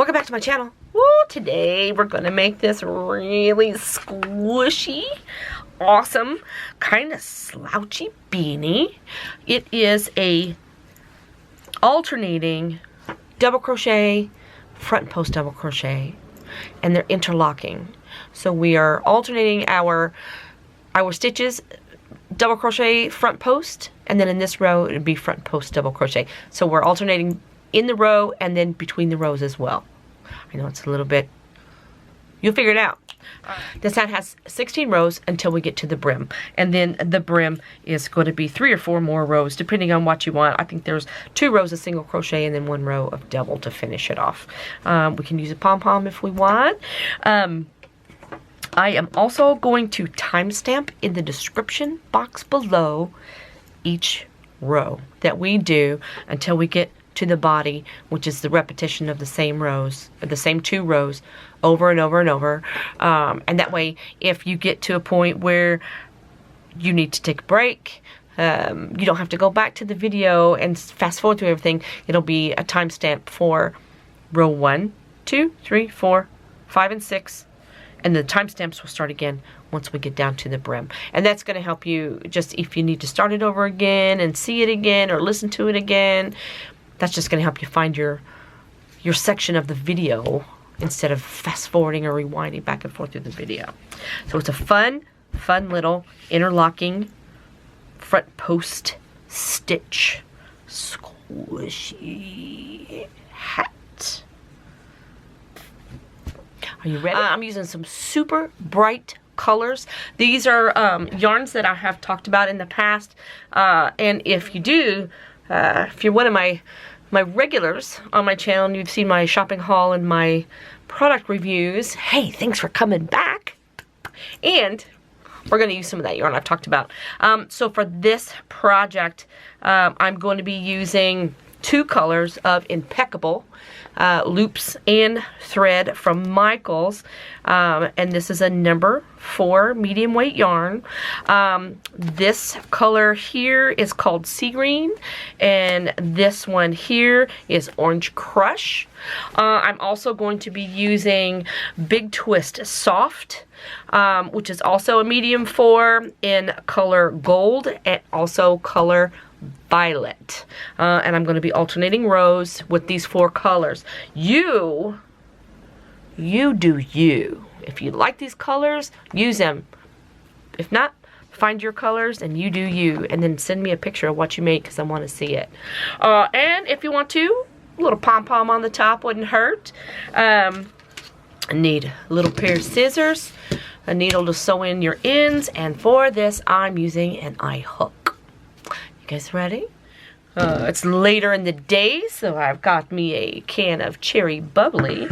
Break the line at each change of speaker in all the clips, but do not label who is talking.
Welcome back to my channel. Woo! Today we're gonna make this really squishy, awesome, kind of slouchy beanie. It is a alternating double crochet, front and post double crochet, and they're interlocking. So we are alternating our stitches, double crochet, front post, and then in this row it would be front post double crochet. So we're alternating in the row and then between the rows as well. I know it's a little bit, you'll figure it out. This hat has 16 rows until we get to the brim, and then the brim is going to be 3 or 4 more rows depending on what you want. I think there's 2 rows of single crochet and then 1 row of double to finish it off. We can use a pom-pom if we want. I am also going to timestamp in the description box below each row that we do until we get to the body, which is the repetition of the same rows, the same 2 rows over and over and over. And that way, if you get to a point where you need to take a break, you don't have to go back to the video and fast forward through everything. It'll be a timestamp for row 1, 2, 3, 4, 5, and 6. And the timestamps will start again once we get down to the brim. And that's going to help you just if you need to start it over again and see it again or listen to it again. That's just going to help you find your section of the video instead of fast forwarding or rewinding back and forth through the video. So it's a fun little interlocking front post stitch squishy hat. Are you ready? I'm using some super bright colors. These are yarns that I have talked about in the past, and if you do, if you're one of my regulars on my channel and you've seen my shopping haul and my product reviews, hey, thanks for coming back. And we're going to use some of that yarn I've talked about. So for this project, I'm going to be using 2 colors of Impeccable loops and thread from Michaels, and this is a number 4 medium weight yarn. This color here is called Sea Green, and this one here is Orange Crush. I'm also going to be using Big Twist Soft, which is also a medium 4 in color Gold and also color Violet. And I'm going to be alternating rows with these 4 colors. You do you. If you like these colors, use them. If not, find your colors and you do you. And then send me a picture of what you make because I want to see it. And if you want to, a little pom-pom on the top wouldn't hurt. I need a little pair of scissors, a needle to sew in your ends, and for this I'm using an eye hook. You guys ready? It's later in the day, so I've got me a can of cherry bubbly,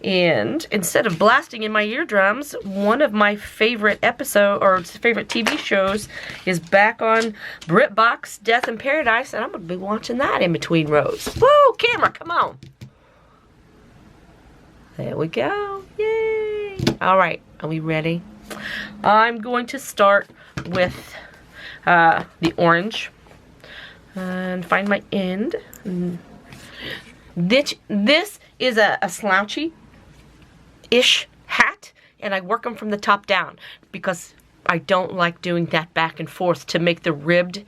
and instead of blasting in my eardrums, one of my favorite favorite TV shows is back on BritBox, Death in Paradise, and I'm going to be watching that in between rows. Woo! Camera, come on! There we go. Yay! Alright, are we ready? I'm going to start with the orange. And find my end. This is a slouchy-ish hat, and I work them from the top down because I don't like doing that back and forth to make the ribbed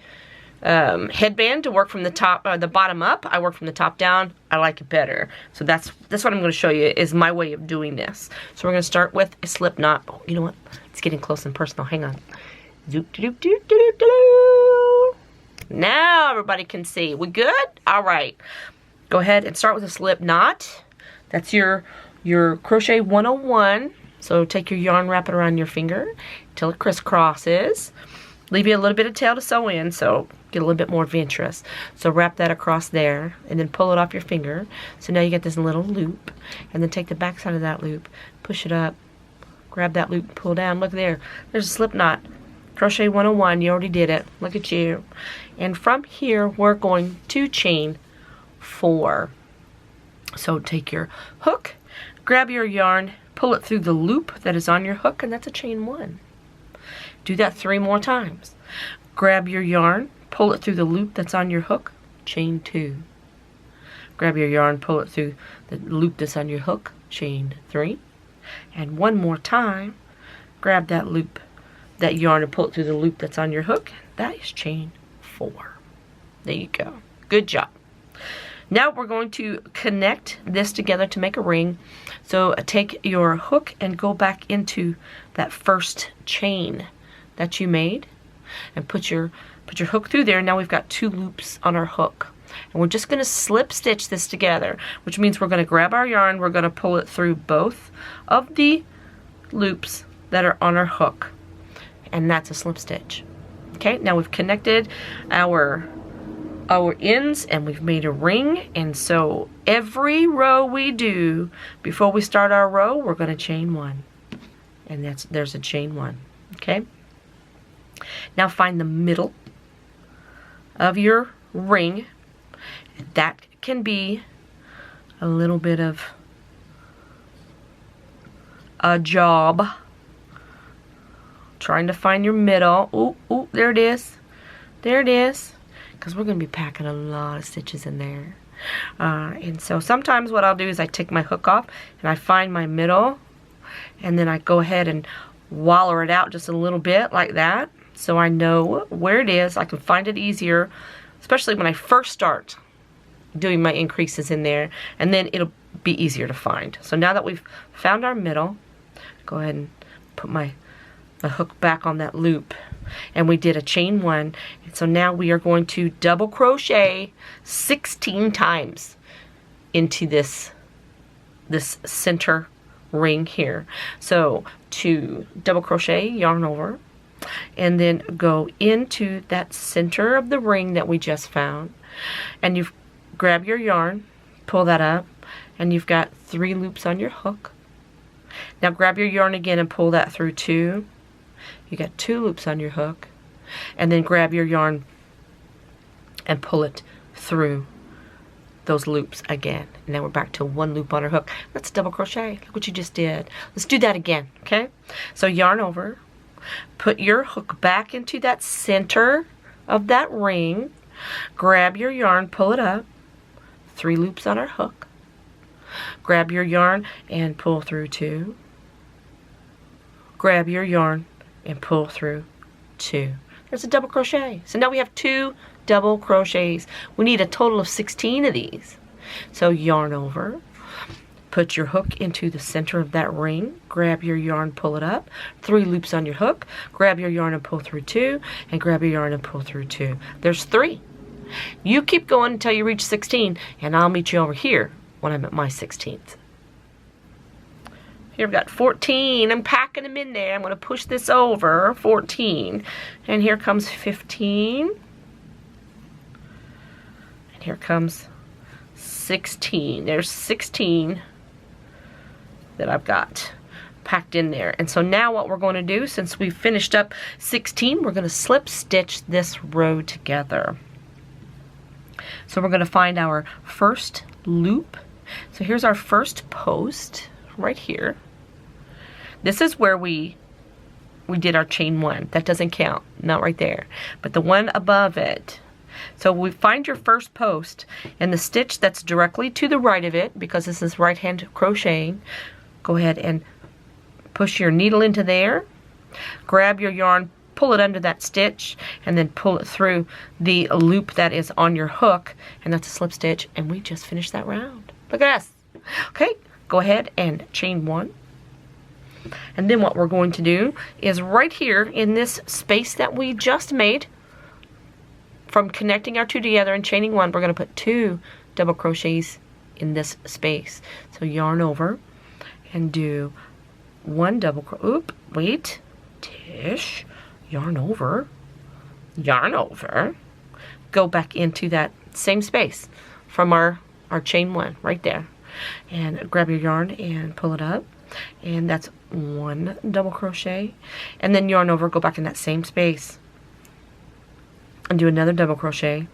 headband to work from the top, the bottom up. I work from the top down. I like it better. So that's what I'm going to show you is my way of doing this. So we're going to start with a slip knot. Oh, you know what? It's getting close and personal. Hang on. Zoop doop doop doop doop. Now everybody can see. We good? Alright. Go ahead and start with a slip knot. That's your crochet 101. So take your yarn, wrap it around your finger until it crisscrosses. Leave you a little bit of tail to sew in, so get a little bit more adventurous. So wrap that across there and then pull it off your finger. So now you get this little loop. And then take the back side of that loop, push it up, grab that loop, pull down. Look there. There's a slip knot. Crochet 101, you already did it. Look at you. And from here, we're going to chain 4. So take your hook, grab your yarn, pull it through the loop that is on your hook, and that's a chain 1. Do that 3 more times. Grab your yarn, pull it through the loop that's on your hook, chain 2. grab your yarn, pull it through the loop that's on your hook, chain 3, and one more time, grab that loop, that yarn, and pull it through the loop that's on your hook. That is chain 4. There you go. Good job. Now we're going to connect this together to make a ring. So take your hook and go back into that first chain that you made and put your hook through there. Now we've got 2 loops on our hook. And we're just going to slip stitch this together, which means we're going to grab our yarn, we're going to pull it through both of the loops that are on our hook. And that's a slip stitch. Okay, now we've connected our ends and we've made a ring, and so every row we do before we start our row, we're going to chain 1, and there's a chain 1. Okay, now find the middle of your ring. That can be a little bit of a job trying to find your middle. Ooh, there it is, because we're going to be packing a lot of stitches in there. And so sometimes what I'll do is I take my hook off and I find my middle, and then I go ahead and waller it out just a little bit like that, so I know where it is. I can find it easier, especially when I first start doing my increases in there, and then it'll be easier to find. So now that we've found our middle, go ahead and put my hook back on that loop, and we did a chain 1, and so now we are going to double crochet 16 times into this center ring here. So to double crochet, yarn over, and then go into that center of the ring that we just found, and you grab your yarn, pull that up, and you've got 3 loops on your hook. Now grab your yarn again and pull that through 2. You got 2 loops on your hook, and then grab your yarn and pull it through those loops again. And now we're back to 1 loop on our hook. Let's double crochet. Look what you just did. Let's do that again, okay? So yarn over, put your hook back into that center of that ring, grab your yarn, pull it up, 3 loops on our hook, grab your yarn and pull through 2, grab your yarn and pull through 2. There's a double crochet. So now we have 2 double crochets. We need a total of 16 of these. So yarn over, put your hook into the center of that ring, grab your yarn, pull it up, 3 loops on your hook, grab your yarn and pull through 2, and grab your yarn and pull through 2. There's 3. You keep going until you reach 16, and I'll meet you over here when I'm at my 16th. Here we've got 14. I'm packing them in there. I'm going to push this over. 14. And here comes 15. And here comes 16. There's 16 that I've got packed in there. And so now what we're going to do, since we've finished up 16, we're going to slip stitch this row together. So we're going to find our first loop. So here's our first post right here. This is where we did our chain 1. That doesn't count, not right there, but the one above it. So we find your first post, and the stitch that's directly to the right of it, because this is right hand crocheting, go ahead and push your needle into there, grab your yarn, pull it under that stitch, and then pull it through the loop that is on your hook, and that's a slip stitch, and we just finished that round. Look at us. Okay, go ahead and chain 1. And then what we're going to do is right here in this space that we just made from connecting our 2 together and chaining 1, we're going to put 2 double crochets in this space. So yarn over and do 1 double crochet. Oop, wait, Tish, yarn over, go back into that same space from our chain 1 right there, and grab your yarn and pull it up, and that's 1 double crochet, and then yarn over, go back in that same space and do another double crochet,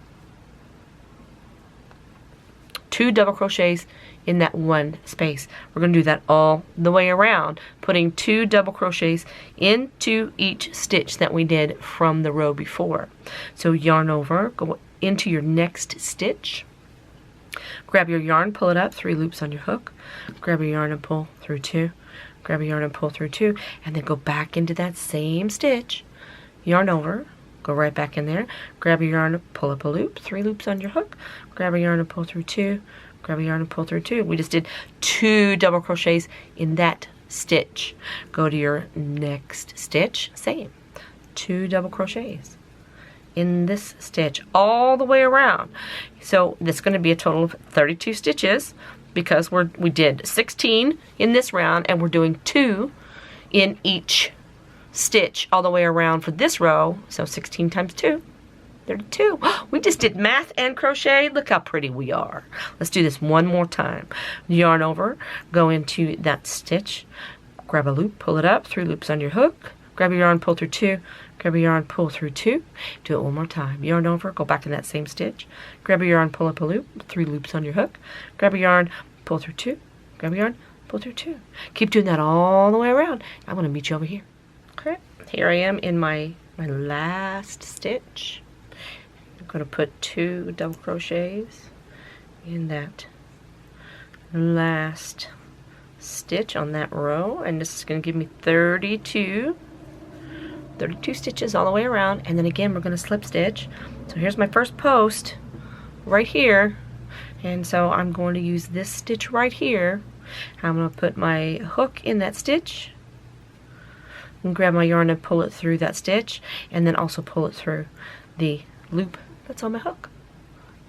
2 double crochets in that 1 space. We're going to do that all the way around, putting 2 double crochets into each stitch that we did from the row before. So yarn over, go into your next stitch, Grab your yarn, pull it up, 3 loops on your hook. Grab your yarn and pull through 2. Grab your yarn and pull through 2, and then go back into that same stitch. Yarn over, go right back in there. Grab your yarn, pull up a loop, 3 loops on your hook. Grab your yarn and pull through 2. Grab your yarn and pull through 2. We just did 2 double crochets in that stitch. Go to your next stitch, same. 2 double crochets in this stitch all the way around. So this is going to be a total of 32 stitches because we did 16 in this round and we're doing 2 in each stitch all the way around for this row. So 16 times 2, 32. We just did math and crochet. Look how pretty we are. Let's do this one more time. Yarn over, go into that stitch, grab a loop, pull it up, 3 loops on your hook. Grab your yarn, pull through 2. Grab your yarn, pull through 2. Do it one more time. Yarn over, go back in that same stitch. Grab your yarn, pull up a loop, 3 loops on your hook. Grab your yarn, pull through 2. Grab your yarn, pull through 2. Keep doing that all the way around. I'm going to meet you over here. Okay, here I am in my last stitch. I'm going to put 2 double crochets in that last stitch on that row, and this is going to give me 32 stitches all the way around, and then again we're going to slip stitch. So here's my first post right here, and so I'm going to use this stitch right here. I'm going to put my hook in that stitch and grab my yarn and pull it through that stitch, and then also pull it through the loop that's on my hook,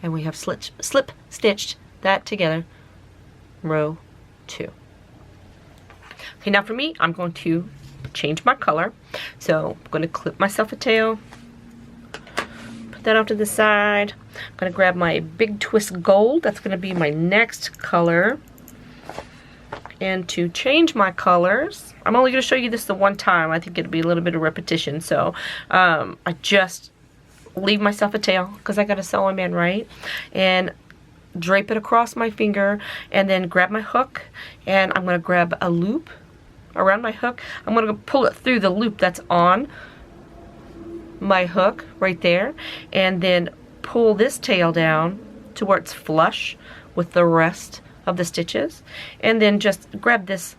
and we have slip stitched that together. Row 2. Okay, now for me, I'm going to change my color. So I'm going to clip myself a tail, put that off to the side. I'm going to grab my Big Twist Gold. That's going to be my next color. And to change my colors, I'm only going to show you this the one time. I think it'll be a little bit of repetition. So I just leave myself a tail because I got a sewing man, right? And drape it across my finger, and then grab my hook, and I'm going to grab a loop around my hook. I'm going to pull it through the loop that's on my hook right there, and then pull this tail down to where it's flush with the rest of the stitches, and then just grab this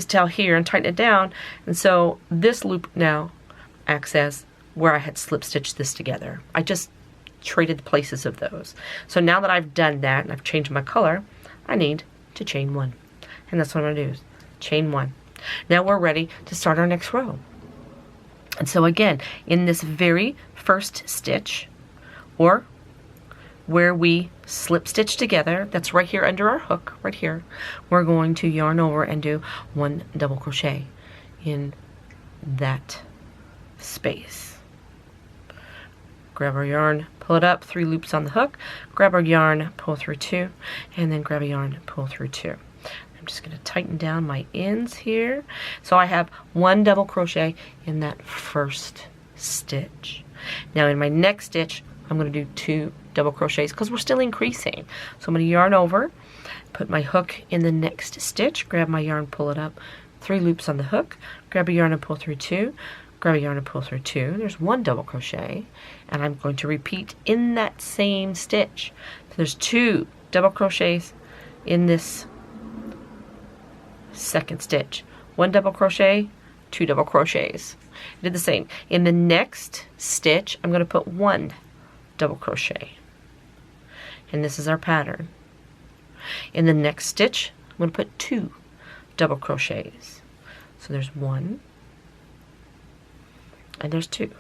tail here and tighten it down, and so this loop now acts as where I had slip stitched this together. I just traded the places of those. So now that I've done that and I've changed my color, I need to chain 1, and that's what I'm going to do, is chain 1. Now we're ready to start our next row. And so again, in this very first stitch, or where we slip stitch together, that's right here under our hook, right here, we're going to yarn over and do 1 double crochet in that space. Grab our yarn, pull it up, 3 loops on the hook, grab our yarn, pull through 2, and then grab a yarn, pull through 2. I'm just going to tighten down my ends here. So I have 1 double crochet in that first stitch. Now in my next stitch, I'm going to do 2 double crochets because we're still increasing. So I'm going to yarn over, put my hook in the next stitch, grab my yarn, pull it up, 3 loops on the hook, grab a yarn and pull through 2, grab a yarn and pull through 2. There's 1 double crochet, and I'm going to repeat in that same stitch. So there's 2 double crochets in this second stitch. 1 double crochet, 2 double crochets. I did the same. In the next stitch, I'm going to put 1 double crochet. And this is our pattern. In the next stitch, I'm going to put 2 double crochets. So there's 1 and there's 2.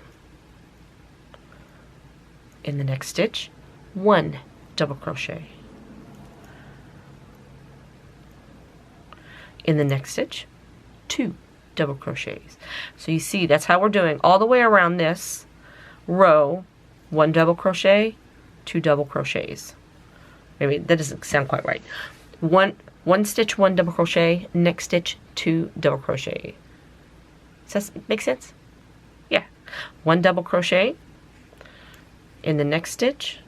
In the next stitch, 1 double crochet. In the next stitch, 2 double crochets. So you see, that's how we're doing all the way around this row. 1 double crochet, 2 double crochets. Maybe that doesn't sound quite right. One stitch, 1 double crochet, next stitch, 2 double crochet. Does that make sense? Yeah. 1 double crochet in the next stitch,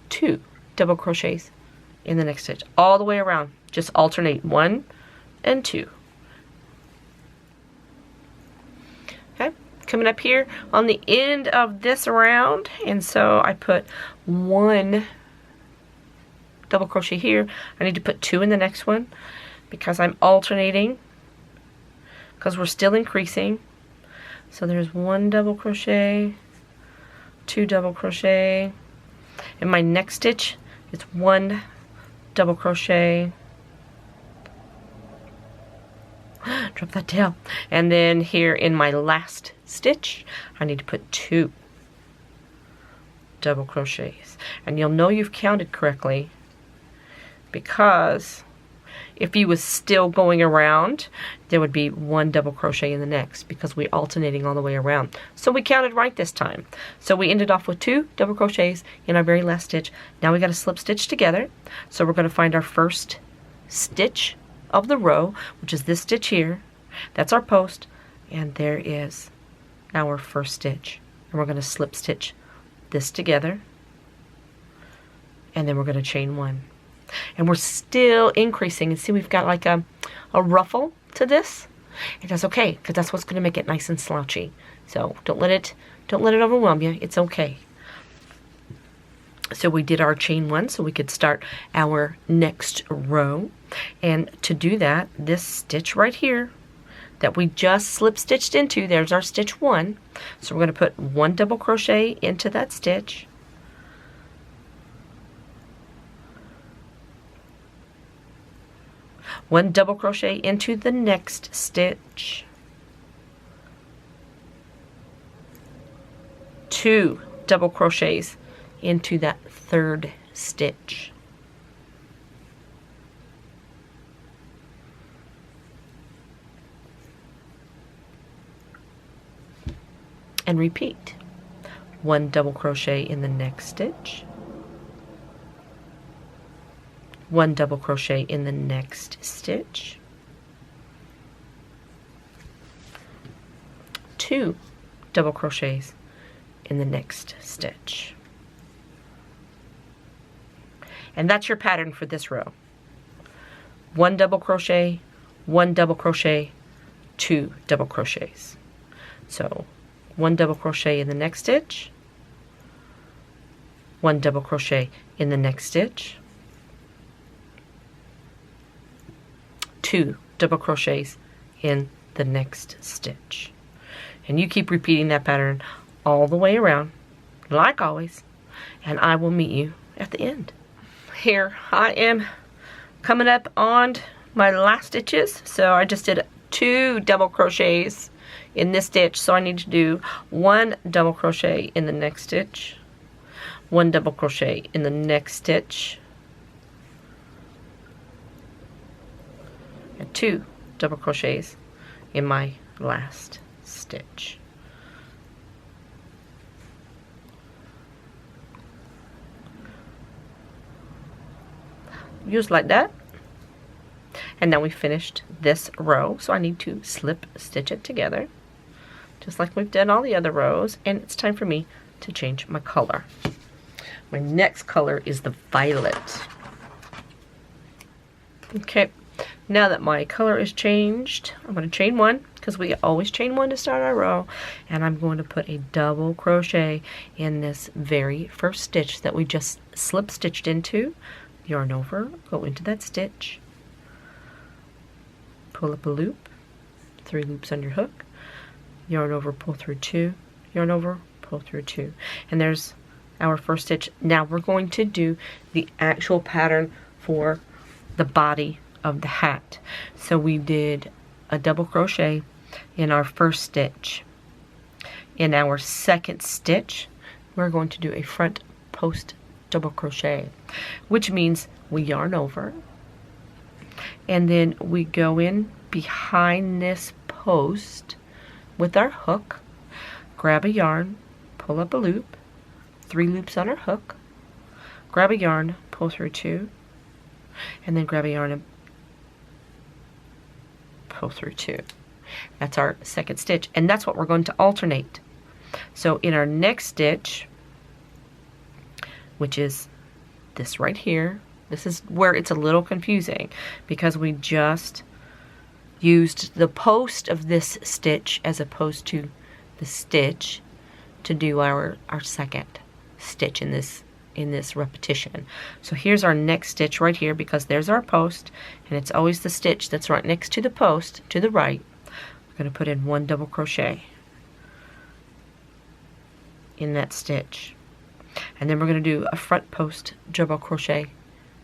2 double crochets in the next stitch, all the way around. Just alternate 1 and 2. Okay, coming up here on the end of this round, and so I put 1 double crochet here. I need to put 2 in the next one because I'm alternating, because we're still increasing. So there's 1 double crochet, 2 double crochet. In my next stitch, it's 1 double crochet. Drop that tail. And then here in my last stitch, I need to put 2 double crochets. And you'll know you've counted correctly, because if you was still going around, there would be 1 double crochet in the next, because we're alternating all the way around. So we counted right this time. So we ended off with 2 double crochets in our very last stitch. Now we got to slip stitch together. So we're going to find our first stitch of the row, which is this stitch here. That's our post, and there is our first stitch. And we're going to slip stitch this together, and then we're going to chain 1. And we're still increasing, and see we've got like a ruffle to this, and that's okay, because that's what's going to make it nice and slouchy. So don't let it overwhelm you. It's okay. So we did our chain 1 so we could start our next row. And to do that, this stitch right here that we just slip stitched into, there's our stitch 1. So we're going to put 1 double crochet into that stitch. One double crochet into the next stitch. 2 double crochets into that third stitch. And repeat. 1 double crochet in the next stitch. 1 double crochet in the next stitch. 2 double crochets in the next stitch. And that's your pattern for this row. 1 double crochet, 1 double crochet, 2 double crochets. So 1 double crochet in the next stitch, 1 double crochet in the next stitch, 2 double crochets in the next stitch. And you keep repeating that pattern all the way around, like always, and I will meet you at the end. Here I am coming up on my last stitches. So I just did 2 double crochets in this stitch, so I need to do 1 double crochet in the next stitch, 1 double crochet in the next stitch, and 2 double crochets in my last stitch. Just like that. And now we finished this row, so I need to slip stitch it together, just like we've done all the other rows, and it's time for me to change my color. My next color is the violet. Okay, now that my color is changed, I'm going to chain 1, because we always chain 1 to start our row, and I'm going to put a double crochet in this very first stitch that we just slip stitched into. Yarn over, go into that stitch, pull up a loop, 3 loops on your hook, yarn over, pull through 2, yarn over, pull through 2, and there's our first stitch. Now we're going to do the actual pattern for the body of the hat. So we did a double crochet in our first stitch. In our second stitch, we're going to do a front post double crochet, which means we yarn over, and then we go in behind this post with our hook, grab a yarn, pull up a loop, 3 loops on our hook, grab a yarn, pull through 2, and then grab a yarn and pull through 2. That's our second stitch, and that's what we're going to alternate. So in our next stitch, which is this right here, this is where it's a little confusing, because we just used the post of this stitch as opposed to the stitch to do our second stitch in this repetition. So here's our next stitch right here, because there's our post, and it's always the stitch that's right next to the post to the right. We're going to put in 1 double crochet in that stitch, and then we're going to do a front post double crochet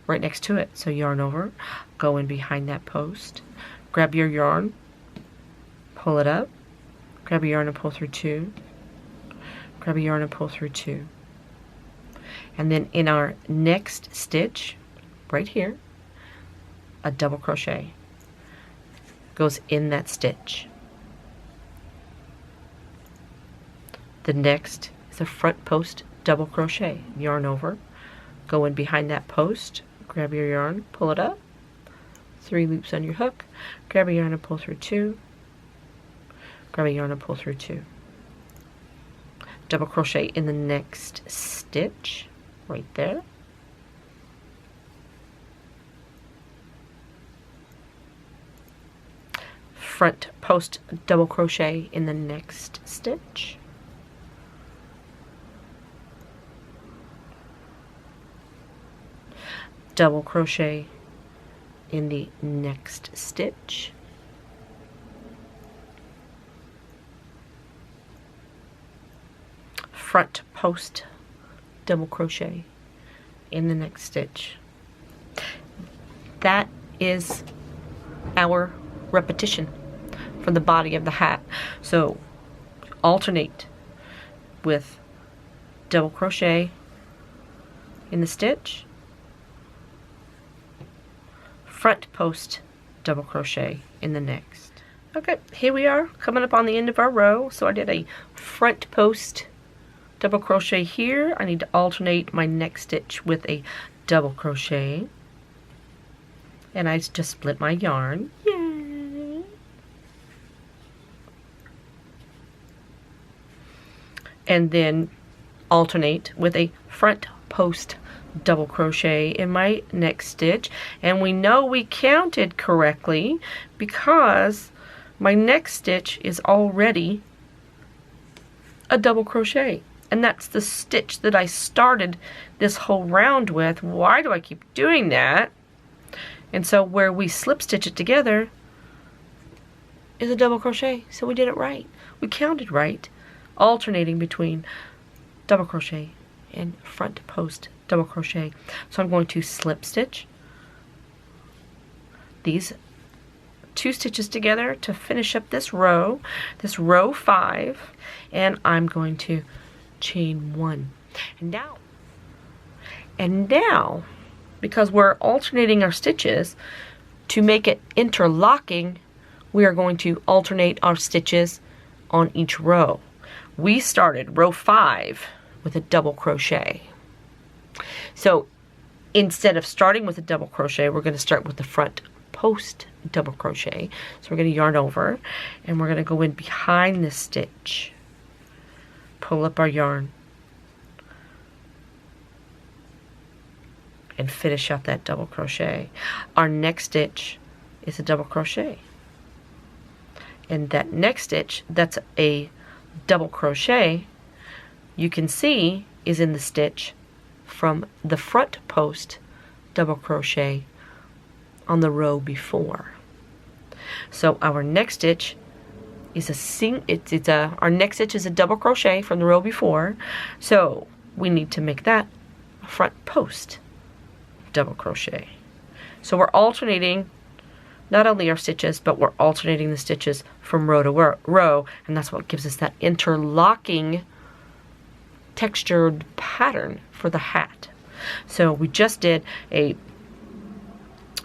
right next to it. So yarn over, go in behind that post, grab your yarn, pull it up, grab a yarn and pull through 2, grab a yarn and pull through 2, and then in our next stitch right here, a double crochet goes in that stitch. The next is a front post double crochet, yarn over, go in behind that post, grab your yarn, pull it up, 3 loops on your hook, grab a yarn and pull through 2, grab a yarn and pull through 2, double crochet in the next stitch right there, front post double crochet in the next stitch, double crochet in the next stitch, front post double crochet in the next stitch. That is our repetition for the body of the hat. So alternate with double crochet in the stitch, front post double crochet in the next. Okay, here we are coming up on the end of our row. So I did a front post double crochet here. I need to alternate my next stitch with a double crochet, and I just split my yarn. Yay! And then alternate with a front post double crochet in my next stitch, and we know we counted correctly because my next stitch is already a double crochet, and that's the stitch that I started this whole round with. Why do I keep doing that? And so where we slip stitch it together is a double crochet, so we did it right. We counted right, alternating between double crochet and front post double crochet. So I'm going to slip stitch these 2 stitches together to finish up this row 5, and I'm going to chain 1. And now because we're alternating our stitches, to make it interlocking, we are going to alternate our stitches on each row. We started row 5 with a double crochet. So instead of starting with a double crochet, we're going to start with the front post double crochet. So we're going to yarn over, and we're going to go in behind this stitch, pull up our yarn, and finish up that double crochet. Our next stitch is a double crochet, and that next stitch that's a double crochet, you can see is in the stitch from the front post double crochet on the row before. So our next stitch is our next stitch is a double crochet from the row before, so we need to make that a front post double crochet. So we're alternating not only our stitches, but we're alternating the stitches from row to row, and that's what gives us that interlocking textured pattern for the hat. So we just did a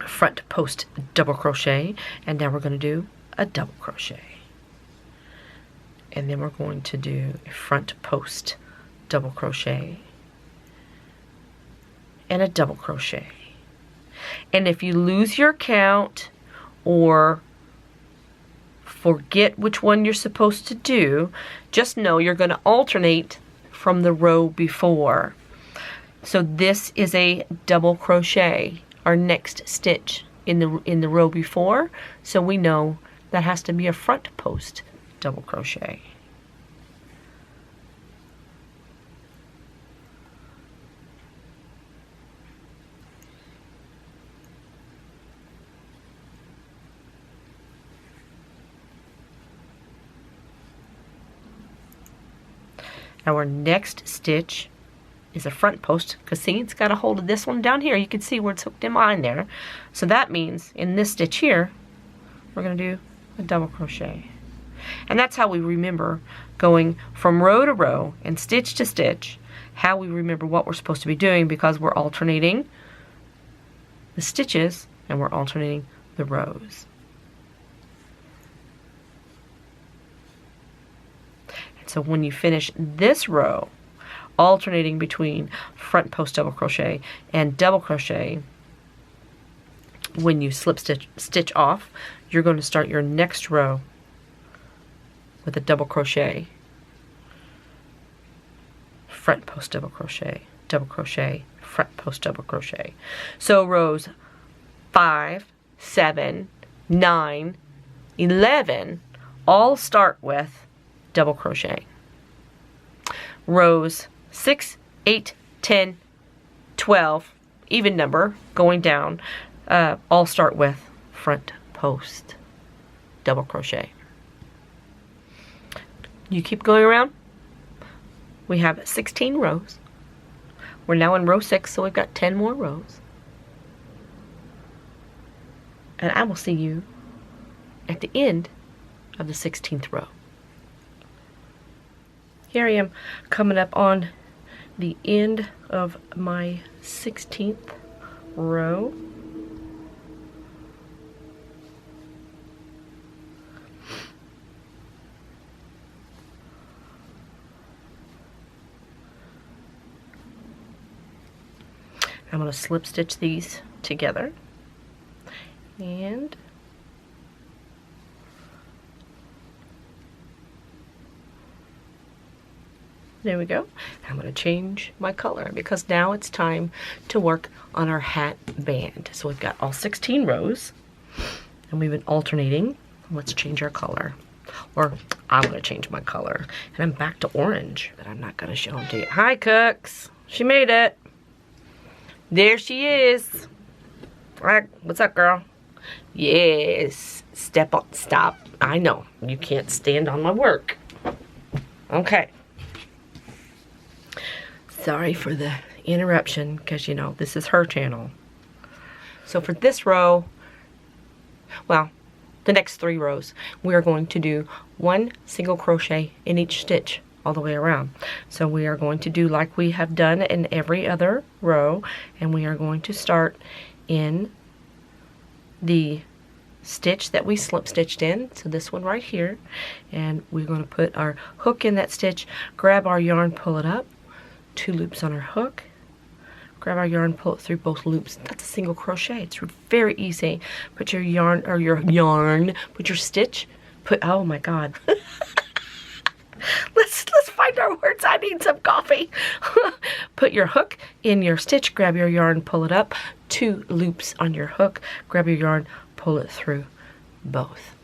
front post double crochet, and now we're going to do a double crochet, and then we're going to do a front post double crochet and a double crochet. And if you lose your count or forget which one you're supposed to do, just know you're going to alternate from the row before. So this is a double crochet, our next stitch in the row before, so we know that has to be a front post double crochet. Our next stitch is a front post, because see, it's got a hold of this one down here. You can see where it's hooked in behind there. So that means in this stitch here, we're going to do a double crochet. And that's how we remember going from row to row and stitch to stitch, how we remember what we're supposed to be doing, because we're alternating the stitches and we're alternating the rows. And so when you finish this row, alternating between front post double crochet and double crochet, when you slip stitch off, you're going to start your next row with a double crochet, front post double crochet, front post double crochet. So rows 5, 7, 9, 11 all start with double crochet. Rows 6, 8, 10, 12, even number going down, all start with front post double crochet. You keep going around. We have 16 rows. We're now in row 6, so we've got 10 more rows. And I will see you at the end of the 16th row. Here I am coming up on the end of my 16th row. I'm going to slip stitch these together, and there we go. I'm going to change my color because now it's time to work on our hat band. So we've got all 16 rows and we've been alternating. Let's change our color. Or I'm going to change my color. And I'm back to orange, but I'm not going to show them to you. Hi, Cooks. She made it. There she is. All right, what's up, girl? Yes. Step on. Stop. I know. You can't stand on my work. Okay. Sorry for the interruption, because you know this is her channel. So for this row, well, the next 3 rows, we are going to do 1 single crochet in each stitch all the way around. So we are going to do like we have done in every other row, and we are going to start in the stitch that we slip stitched in, so this one right here, and we're going to put our hook in that stitch, grab our yarn, pull it up, 2 loops on our hook, grab our yarn, pull it through both loops. That's a single crochet. It's very easy. Put your yarn, put your stitch, oh my god. Let's find our words. I need some coffee. Put your hook in your stitch, grab your yarn, pull it up, 2 loops on your hook, grab your yarn, pull it through both.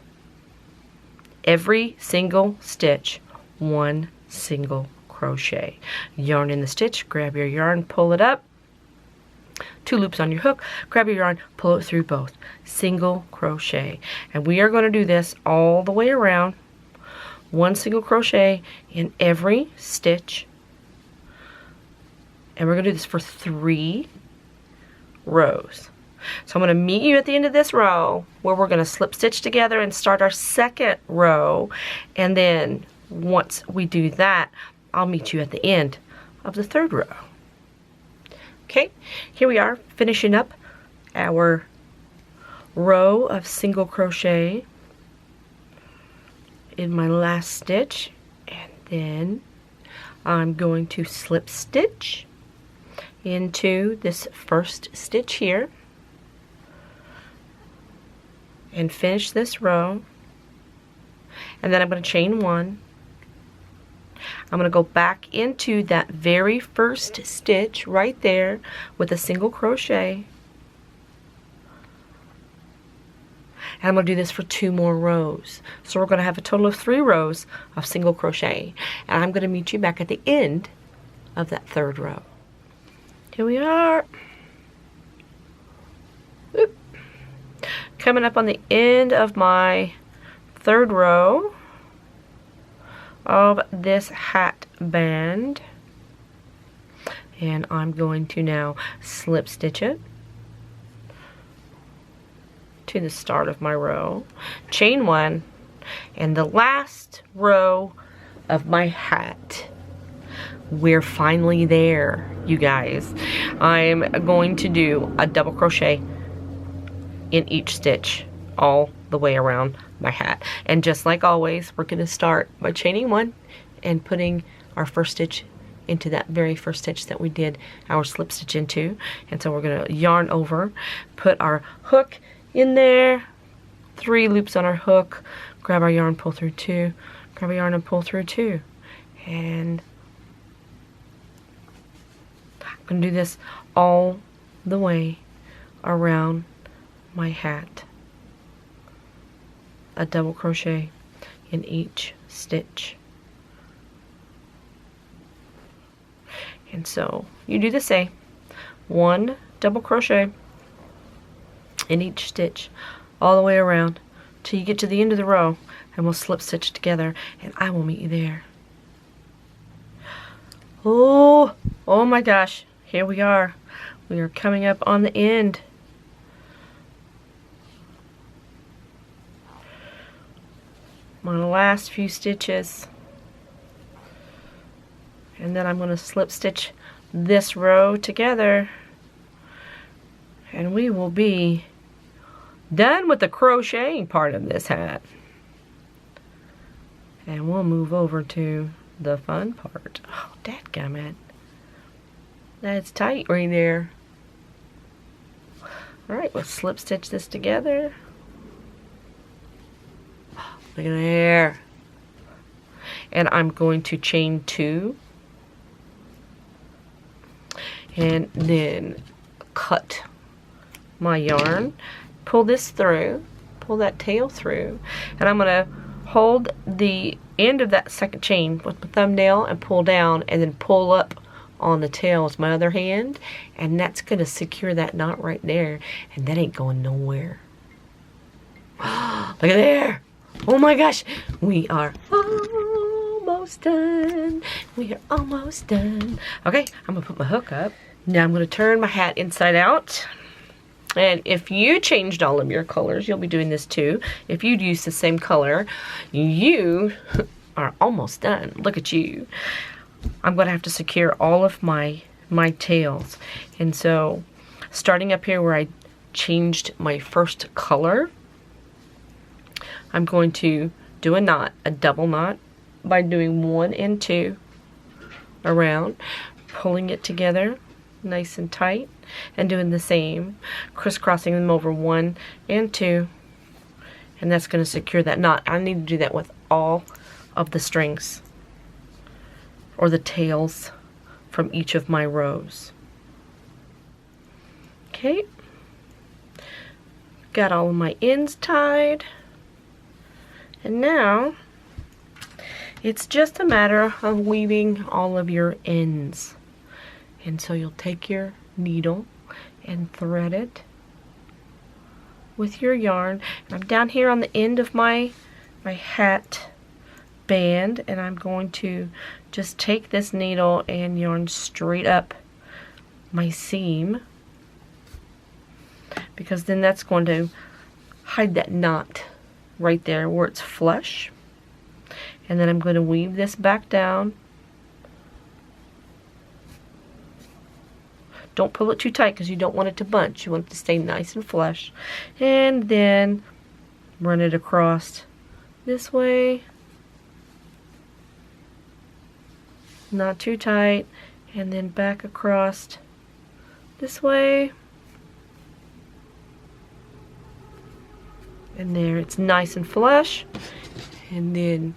Every single stitch, 1 single crochet. Yarn in the stitch, grab your yarn, pull it up, 2 loops on your hook, grab your yarn, pull it through both. Single crochet. And we are going to do this all the way around. 1 single crochet in every stitch, and we're going to do this for 3 rows. So I'm going to meet you at the end of this row where we're going to slip stitch together and start our 2nd row, and then once we do that, I'll meet you at the end of the 3rd row. Okay, here we are finishing up our row of single crochet in my last stitch, and then I'm going to slip stitch into this first stitch here and finish this row, and then I'm going to chain 1. I'm going to go back into that very first stitch right there with a single crochet. And I'm going to do this for 2 more rows. So we're going to have a total of 3 rows of single crochet. And I'm going to meet you back at the end of that 3rd row. Here we are. Oop. Coming up on the end of my 3rd row. of this hat band, and I'm going to now slip stitch it to the start of my row, chain 1, and the last row of my hat. We're finally there, you guys. I'm going to do a double crochet in each stitch all the way around my hat. And just like always, we're going to start by chaining 1 and putting our first stitch into that very first stitch that we did our slip stitch into. And so we're going to yarn over, put our hook in there, 3 loops on our hook, grab our yarn, pull through 2, grab a yarn and pull through 2. And I'm going to do this all the way around my hat. A double crochet in each stitch. And so you do the same. 1 double crochet in each stitch all the way around till you get to the end of the row, and we'll slip stitch together and I will meet you there. Oh my gosh, here we are. We are coming up on the end. My last few stitches, and then I'm going to slip stitch this row together, and we will be done with the crocheting part of this hat, and we'll move over to the fun part. Oh, dadgummit, that's tight right there. Alright, let's slip stitch this together. Look at there. And I'm going to chain 2 and then cut my yarn, pull this through, pull that tail through, and I'm going to hold the end of that second chain with my thumbnail and pull down, and then pull up on the tail with my other hand, and that's going to secure that knot right there, and that ain't going nowhere. Look at there. Oh my gosh, we are almost done. We are almost done. Okay, I'm gonna put my hook up. Now I'm gonna turn my hat inside out. And if you changed all of your colors, you'll be doing this too. If you'd use the same color, you are almost done. Look at you. I'm gonna have to secure all of my tails. And so, starting up here where I changed my first color, I'm going to do a knot, a double knot, by doing 1 and 2 around, pulling it together nice and tight, and doing the same, crisscrossing them over 1 and 2, and that's going to secure that knot. I need to do that with all of the strings, or the tails, from each of my rows. Okay, got all of my ends tied. And now, it's just a matter of weaving all of your ends. And so you'll take your needle and thread it with your yarn. And I'm down here on the end of my hat band, and I'm going to just take this needle and yarn straight up my seam, because then that's going to hide that knot right there where it's flush. And then I'm going to weave this back down. Don't pull it too tight because you don't want it to bunch. You want it to stay nice and flush. And then run it across this way. Not too tight. And then back across this way. And there, it's nice and flush. And then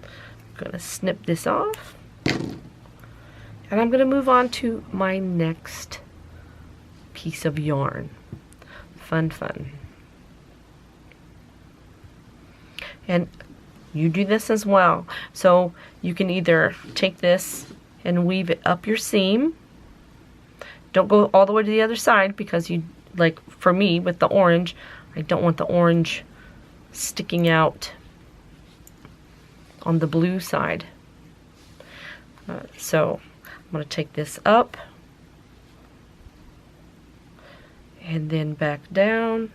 I'm going to snip this off. And I'm going to move on to my next piece of yarn. Fun, fun. And you do this as well. So you can either take this and weave it up your seam. Don't go all the way to the other side, because you, like for me with the orange, I don't want the orange sticking out on the blue side. So I'm going to take this up and then back down.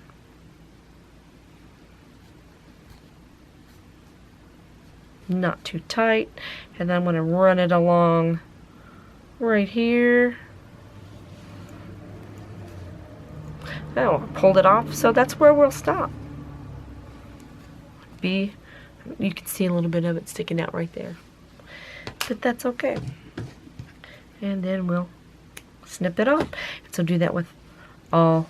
Not too tight. And then I'm going to run it along right here. Oh, I pulled it off, so that's where we'll stop. You can see a little bit of it sticking out right there. But that's okay. And then we'll snip it off. So do that with all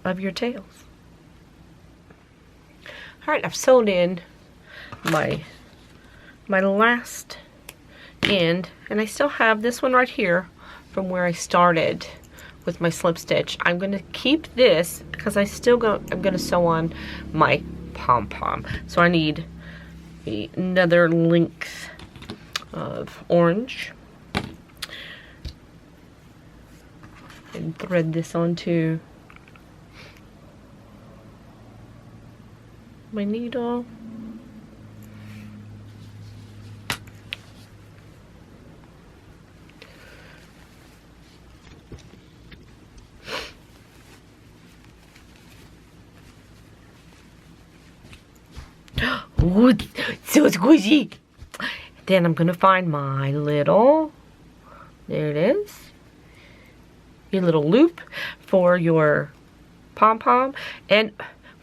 of your tails. Alright, I've sewed in my last end, and I still have this one right here from where I started with my slip stitch. I'm going to keep this because I'm going to sew on my pom-pom. So I need another length of orange and thread this onto my needle. Ooh, so squishy. Then I'm gonna find my little, there it is, your little loop for your pom-pom. And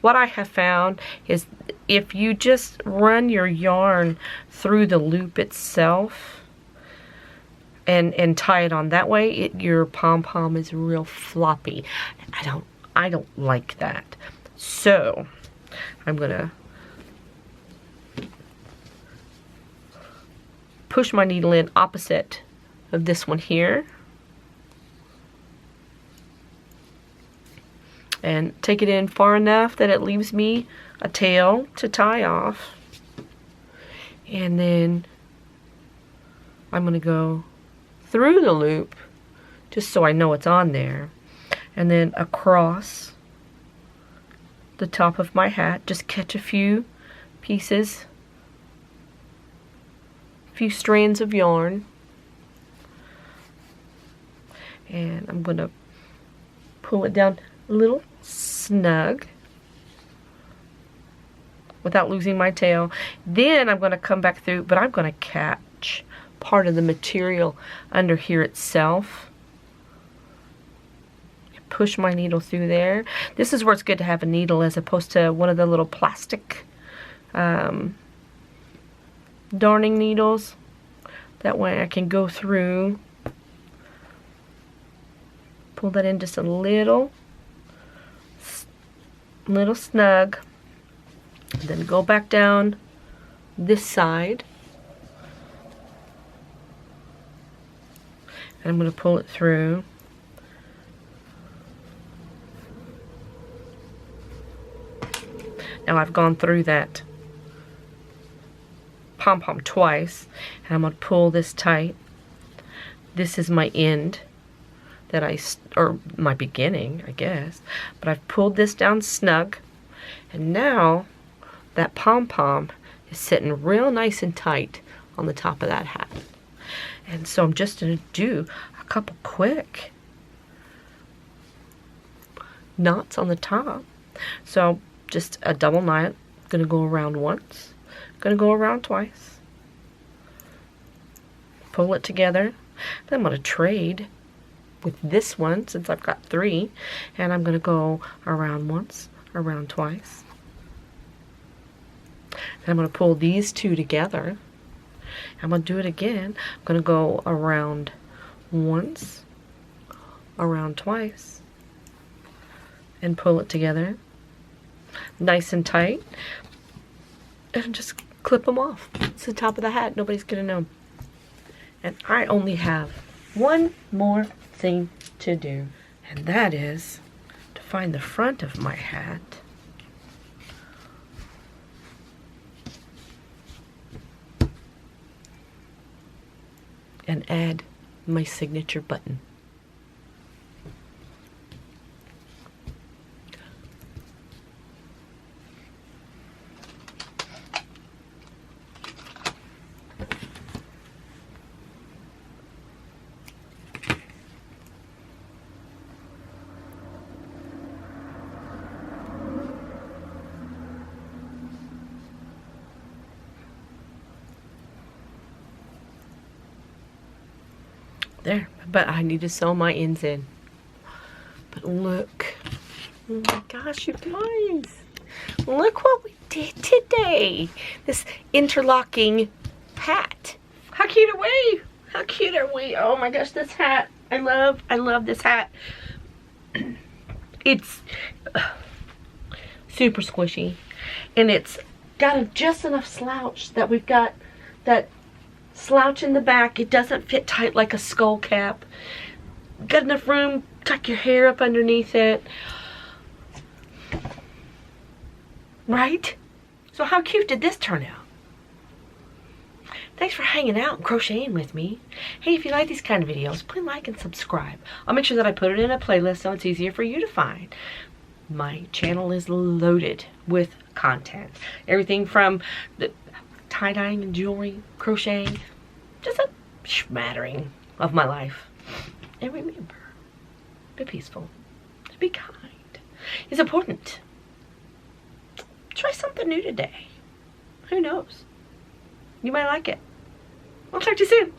what I have found is if you just run your yarn through the loop itself and tie it on that way, your pom-pom is real floppy. I don't like that. So I'm gonna push my needle in opposite of this one here and take it in far enough that it leaves me a tail to tie off, and then I'm going to go through the loop just so I know it's on there, and then across the top of my hat, just catch a few pieces, few strands of yarn, and I'm going to pull it down a little snug without losing my tail. Then I'm going to come back through, but I'm going to catch part of the material under here itself. Push my needle through there. This is where it's good to have a needle as opposed to one of the little plastic darning needles. That way I can go through, pull that in just a little snug, then go back down this side, and I'm going to pull it through. Now I've gone through that pom-pom twice, and I'm going to pull this tight. This is my end that or my beginning, I guess, but I've pulled this down snug, and now that pom-pom is sitting real nice and tight on the top of that hat. And so I'm just going to do a couple quick knots on the top. So just a double knot, going to go around once, going to go around twice, pull it together. Then I'm going to trade with this one since I've got 3, and I'm going to go around once, around twice. Then I'm going to pull these 2 together. I'm going to do it again. I'm going to go around once, around twice, and pull it together nice and tight, and just clip them off. It's the top of the hat. Nobody's going to know. And I only have one more thing to do, and that is to find the front of my hat and add my signature button. there, but I need to sew my ends in. But look, oh my gosh, you guys, look what we did today. This interlocking hat. How cute are we? How cute are we? Oh my gosh, this hat. I love this hat. It's super squishy, and it's got just enough slouch that we've got that slouch in the back. It doesn't fit tight like a skull cap. Got enough room, tuck your hair up underneath it. Right? So how cute did this turn out? Thanks for hanging out and crocheting with me. Hey, if you like these kind of videos, please like and subscribe. I'll make sure that I put it in a playlist so it's easier for you to find. My channel is loaded with content. Everything from the tie-dyeing and jewelry, crocheting, just a smattering of my life. And remember, be peaceful, be kind. It's important. Try something new today. Who knows? You might like it. I'll talk to you soon.